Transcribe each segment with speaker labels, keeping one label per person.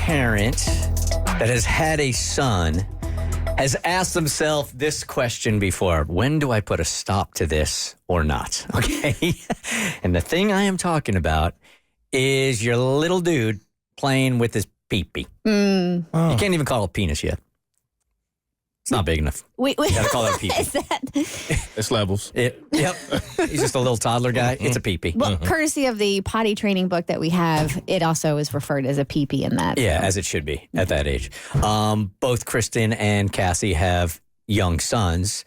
Speaker 1: parent that has had a son has asked themselves this question before. When do I put a stop to this or not? Okay. And the thing I am talking about is your little dude playing with his pee-pee. You can't even call it penis yet. It's not big enough. You gotta call it a pee-pee.
Speaker 2: It's levels.
Speaker 1: Yep. He's just a little toddler guy. It's a pee-pee.
Speaker 3: Well, courtesy of the potty training book that we have, it also is referred as a pee-pee in that.
Speaker 1: Yeah, as it should be at that age. Both Kristen and Cassie have young sons.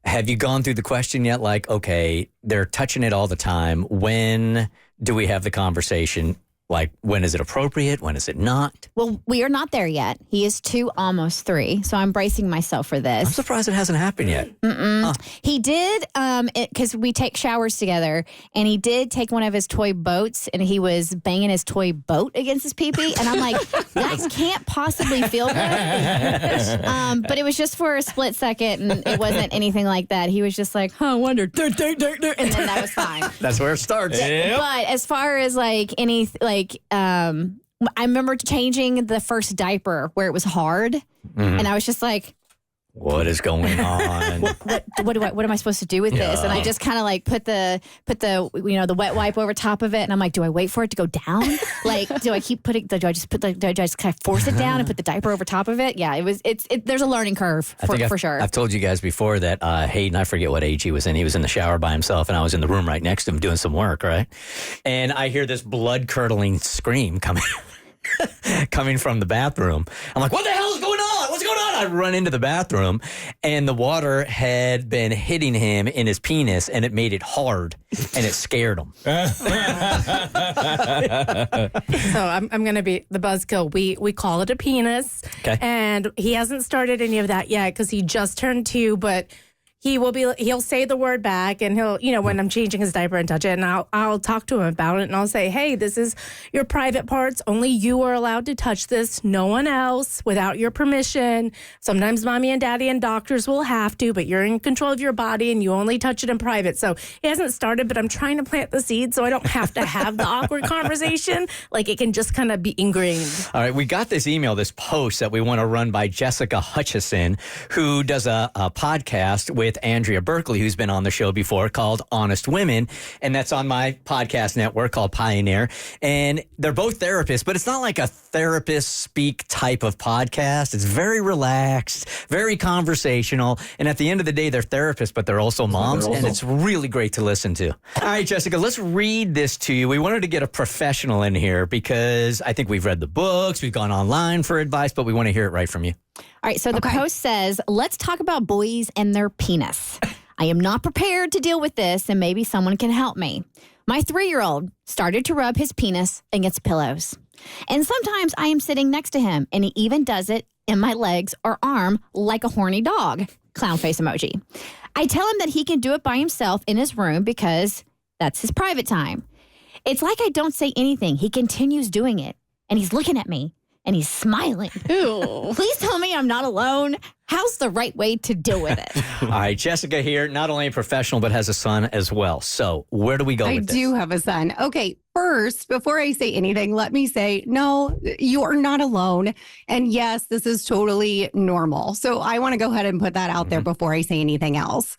Speaker 1: Have you gone through the question yet? Like, okay, they're touching it all the time. When do we have the conversation? Like, when is it appropriate? When is it not?
Speaker 3: Well, we are not there yet. He is 2, almost 3. So I'm bracing myself for this.
Speaker 1: I'm surprised it hasn't happened yet.
Speaker 3: He did, because we take showers together, and he did take one of his toy boats, and he was banging his toy boat against his pee-pee. And I'm like, that can't possibly feel good. But it was just for a split second, and it wasn't anything like that. He was just like, I wonder. And then that was fine.
Speaker 1: That's where it starts.
Speaker 3: Yep. But as far as I remember changing the first diaper where it was hard, and I was just like,
Speaker 1: what is going on?
Speaker 3: what am I supposed to do with this? And I just kind of like put the the wet wipe over top of it, and I'm like, do I wait for it to go down? Like, do I keep putting? Do I just kind of force it down and put the diaper over top of it? Yeah, there's a learning curve for sure.
Speaker 1: I've told you guys before that Hayden, I forget what age he was in. He was in the shower by himself, and I was in the room right next to him doing some work, right? And I hear this blood-curdling scream coming from the bathroom. I'm like, what the hell is going on? What's going on? I run into the bathroom, and the water had been hitting him in his penis, and it made it hard, and it scared him.
Speaker 4: So I'm going to be the buzzkill. We call it a penis,
Speaker 1: okay.
Speaker 4: And he hasn't started any of that yet because he just turned 2, but he'll say the word back, and he'll, when I'm changing his diaper and touch it, and I'll talk to him about it, and I'll say, hey, this is your private parts. Only you are allowed to touch this. No one else without your permission. Sometimes mommy and daddy and doctors will have to, but you're in control of your body and you only touch it in private. So it hasn't started, but I'm trying to plant the seed so I don't have to have the awkward conversation. Like, it can just kind of be ingrained.
Speaker 1: All right. We got this post that we want to run by Jessica Hutchison, who does a podcast with Andrea Burkly, who's been on the show before, called Honest Women. And that's on my podcast network called Pioneer. And they're both therapists, but it's not like a therapist speak type of podcast. It's very relaxed, very conversational. And at the end of the day, they're therapists, but they're also moms. And it's really great to listen to. All right, Jessica, let's read this to you. We wanted to get a professional in here because I think we've read the books. We've gone online for advice, but we want to hear it right from you.
Speaker 3: All right, so the post says, let's talk about boys and their penis. I am not prepared to deal with this, and maybe someone can help me. My 3-year-old started to rub his penis against pillows. And sometimes I am sitting next to him, and he even does it in my legs or arm like a horny dog. Clown face emoji. I tell him that he can do it by himself in his room because that's his private time. It's like I don't say anything. He continues doing it, and he's looking at me. And he's smiling. Ooh. Please tell me I'm not alone. How's the right way to deal with it?
Speaker 1: All right, Jessica here, not only a professional, but has a son as well. So where do we go with this?
Speaker 5: I do have a son. Okay, first, before I say anything, let me say, no, you are not alone. And yes, this is totally normal. So I want to go ahead and put that out there before I say anything else.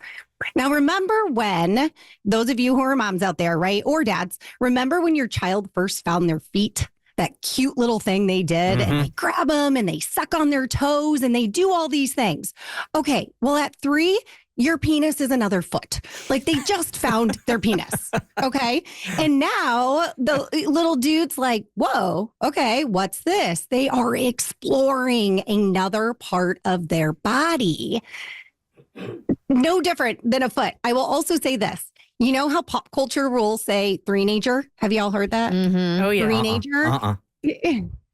Speaker 5: Now, remember when, those of you who are moms out there, right, or dads, remember when your child first found their feet? That cute little thing they did, and they grab them and they suck on their toes and they do all these things. Okay, well, at 3, your penis is another foot. Like, they just found their penis. Okay. And now the little dude's like, whoa, okay, what's this? They are exploring another part of their body. No different than a foot. I will also say this. You know how pop culture rules say three-nager? Have you all heard that?
Speaker 4: Mm-hmm. Oh, yeah.
Speaker 5: Three-nager?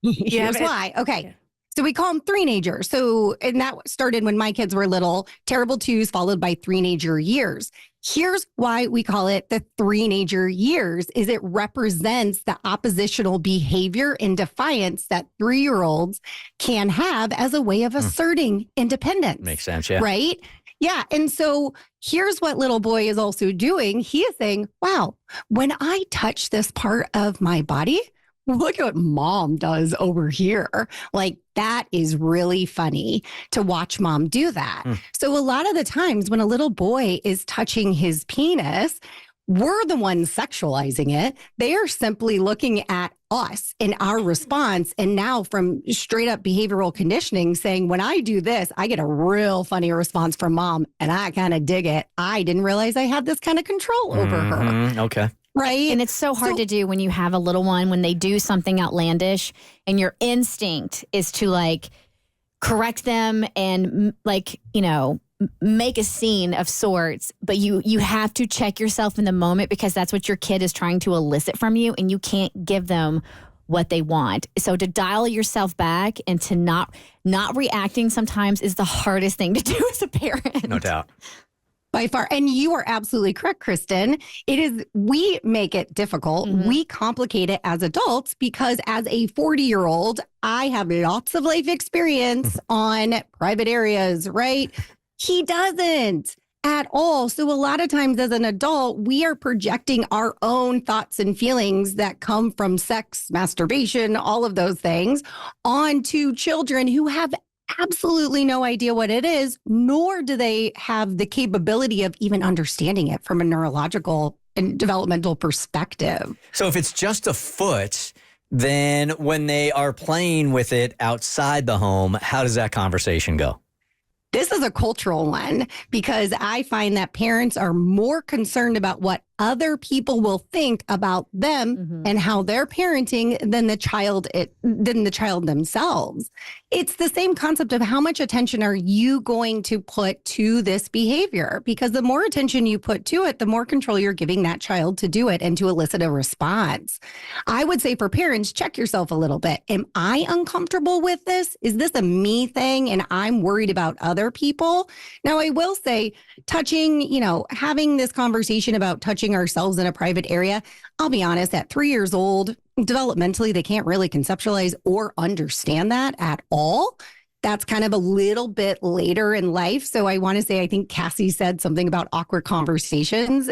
Speaker 5: Here's why. Okay. Yeah. So we call them three-nager. So, and that started when my kids were little, terrible twos followed by three-nager years. Here's why we call it the three-nager years, is it represents the oppositional behavior and defiance that 3-year-olds can have as a way of asserting independence.
Speaker 1: Makes sense, yeah.
Speaker 5: Right? Yeah. And so here's what little boy is also doing. He is saying, wow, when I touch this part of my body, look at what mom does over here. Like, that is really funny to watch mom do that. So a lot of the times when a little boy is touching his penis, we're the ones sexualizing it. They are simply looking at us and our response. And now from straight up behavioral conditioning saying, when I do this, I get a real funny response from mom and I kind of dig it. I didn't realize I had this kind of control over her.
Speaker 1: Okay.
Speaker 5: Right.
Speaker 3: And it's so hard to do when you have a little one, when they do something outlandish and your instinct is to like correct them and like, make a scene of sorts, but you have to check yourself in the moment because that's what your kid is trying to elicit from you and you can't give them what they want. So to dial yourself back and to not reacting sometimes is the hardest thing to do as a parent.
Speaker 1: No doubt.
Speaker 5: By far. And you are absolutely correct, Kristen. We make it difficult. We complicate it as adults because as a 40-year-old, I have lots of life experience on private areas, right? He doesn't at all. So a lot of times as an adult, we are projecting our own thoughts and feelings that come from sex, masturbation, all of those things onto children who have absolutely no idea what it is, nor do they have the capability of even understanding it from a neurological and developmental perspective.
Speaker 1: So if it's just a foot, then when they are playing with it outside the home, how does that conversation go?
Speaker 5: This is a cultural one because I find that parents are more concerned about what other people will think about them and how they're parenting than the child themselves. It's the same concept of how much attention are you going to put to this behavior? Because the more attention you put to it, the more control you're giving that child to do it and to elicit a response. I would say for parents, check yourself a little bit. Am I uncomfortable with this? Is this a me thing and I'm worried about other people? Now, I will say touching, having this conversation about touching ourselves in a private area, I'll be honest, at 3 years old, developmentally, they can't really conceptualize or understand that at all. That's kind of a little bit later in life. So I want to say, I think Cassie said something about awkward conversations.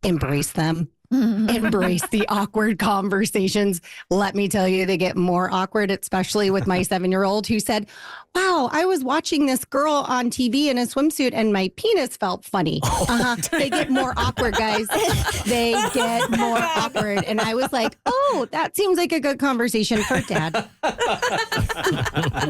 Speaker 5: Embrace them. Embrace the awkward conversations. Let me tell you, they get more awkward, especially with my 7-year-old who said, wow, I was watching this girl on TV in a swimsuit and my penis felt funny. They get more awkward, guys. They get more awkward. And I was like, oh, that seems like a good conversation for dad.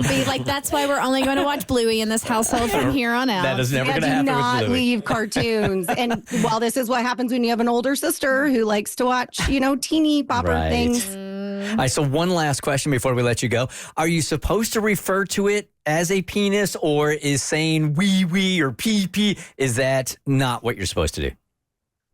Speaker 3: Be like, that's why we're only going to watch Bluey in this household from here on out.
Speaker 1: That is never going to happen
Speaker 5: do
Speaker 1: with
Speaker 5: not
Speaker 1: Bluey.
Speaker 5: leave cartoons. And while this is what happens when you have an older sister who likes to watch, teeny bopper things.
Speaker 1: All right, so one last question before we let you go. Are you supposed to refer to it as a penis, or is saying wee wee or pee pee, is that not what you're supposed to do?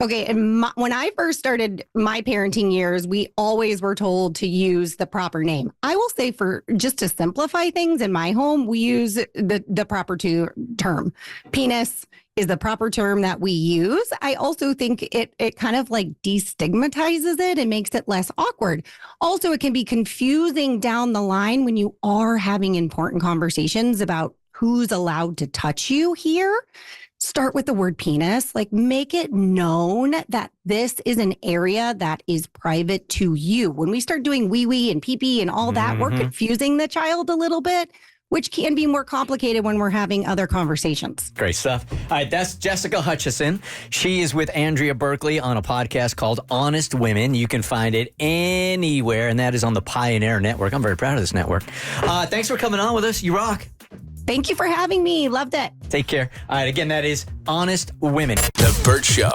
Speaker 5: Okay, and when I first started my parenting years, we always were told to use the proper name. I will say, for just to simplify things in my home, we use the proper term. Penis is the proper term that we use. I also think it kind of like destigmatizes it and makes it less awkward. Also, it can be confusing down the line when you are having important conversations about who's allowed to touch you here. Start with the word penis, like make it known that this is an area that is private to you. When we start doing wee wee and pee pee and all that, we're confusing the child a little bit, which can be more complicated when we're having other conversations.
Speaker 1: Great stuff. All right, that's Jessica Hutchison. She is with Andrea Burkly on a podcast called Honest Women. You can find it anywhere, and that is on the Pioneer Network. I'm very proud of this network. Thanks for coming on with us. You rock.
Speaker 5: Thank you for having me. Loved it.
Speaker 1: Take care. All right, again, that is Honest Women.
Speaker 2: The Bert Show.